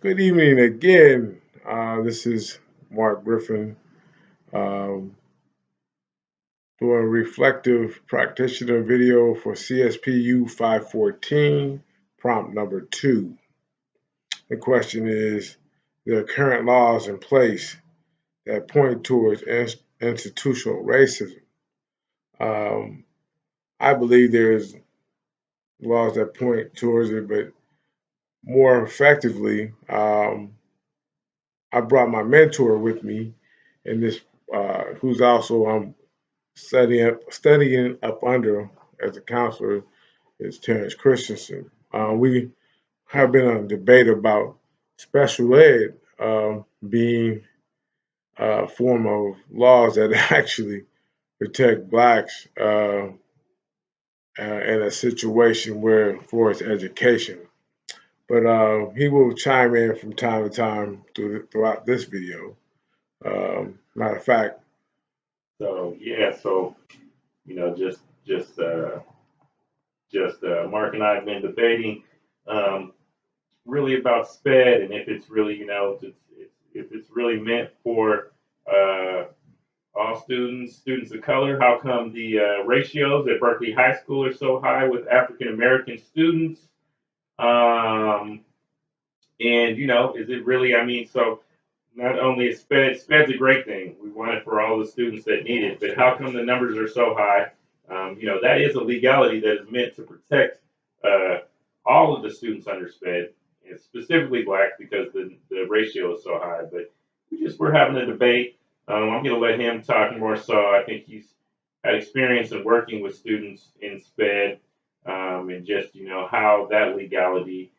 Good evening again. This is Mark Griffin um, doing a reflective practitioner video for CSPU 514, prompt number 2. The question is, there are current laws in place that point towards institutional racism. Um, I believe there's laws that point towards it, but more effectively, I brought my mentor with me in this, who's also studying up under as a counselor is Terrence Christensen. We have been on a debate about special ed being a form of laws that actually protect blacks in a situation where for its education. But he will chime in from time to time throughout this video. Matter of fact, So yeah, so you know, Mark and I have been debating really about SPED and if it's really if it's really meant for uh, all students of color. How come the ratios at Berkeley High School are so high with African American students? Um, and is it really? I mean, so not only is SPED's a great thing. We want it for all the students that need it, but how come the numbers are so high? That is a legality that is meant to protect uh, all of the students under SPED, and specifically black because the ratio is so high. But we're having a debate. I'm going to let him talk more. So I think he's had experience in working with students in SPED, and just how that legality,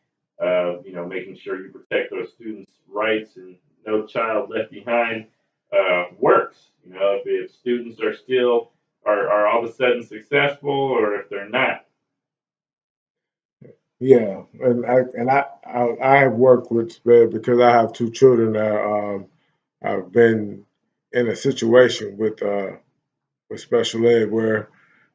making sure you protect those students' rights and no child left behind works. If students are still are all of a sudden successful or if they're not. yeah, and I have worked with SPED because I have two children that I've been in a situation with special ed where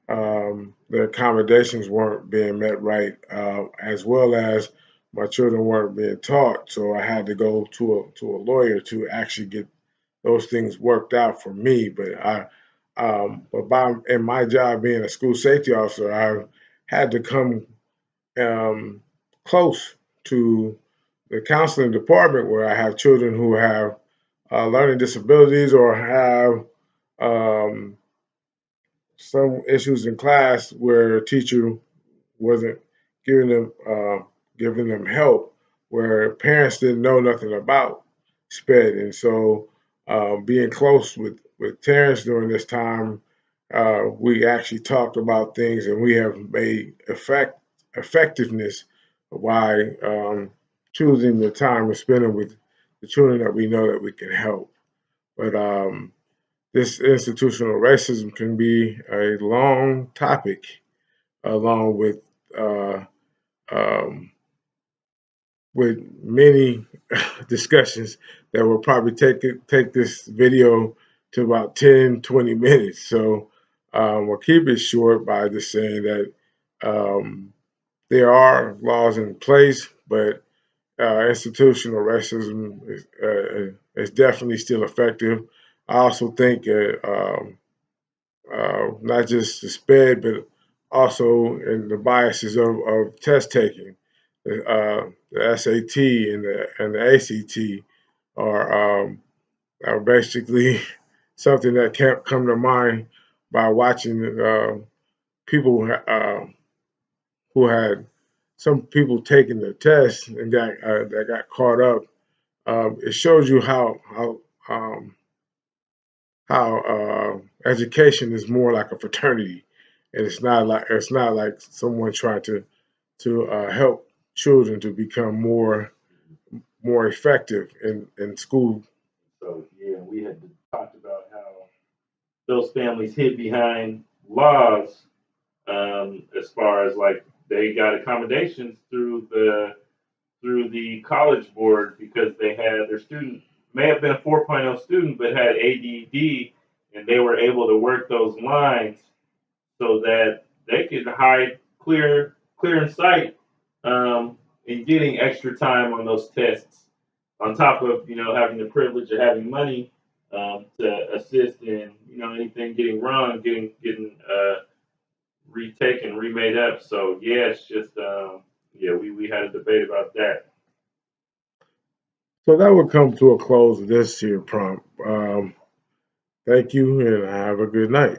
the accommodations weren't being met right, as well as my children weren't being taught. So I had to go to a lawyer to actually get those things worked out for me. But in my job being a school safety officer, I had to come um, close to the counseling department where I have children who have learning disabilities or have um, some issues in class where a teacher wasn't giving them giving them help, where parents didn't know nothing about SPED, and so being close with Terrence during this time, we actually talked about things, and we have made effectiveness by choosing the time we're spending with the children that we know that we can help. But this institutional racism can be a long topic, along uh, um, with many discussions that will probably take this video to about 10, 20 minutes. So we'll keep it short by just saying that there are laws in place, but institutional racism is definitely still effective. I also think not just the SPED, but also in the biases of test taking. The SAT and the ACT are basically something that can't come to mind by watching people who had some people taking the test and that got caught up. It shows you um, how education is more like a fraternity, and it's not like someone trying to help children to become more effective in school. So yeah, we had talked about how those families hid behind laws as far as like they got accommodations through the college board because they had their student may have been a 4.0 student but had ADD and they were able to work those lines so that they could hide clear in sight in getting extra time on those tests. on top of having the privilege of having money to assist in anything getting wrong, getting retaken, remade up. So yeah, it's just yeah, we had a debate about that. So that would come to a close of this here prompt. Thank you and have a good night.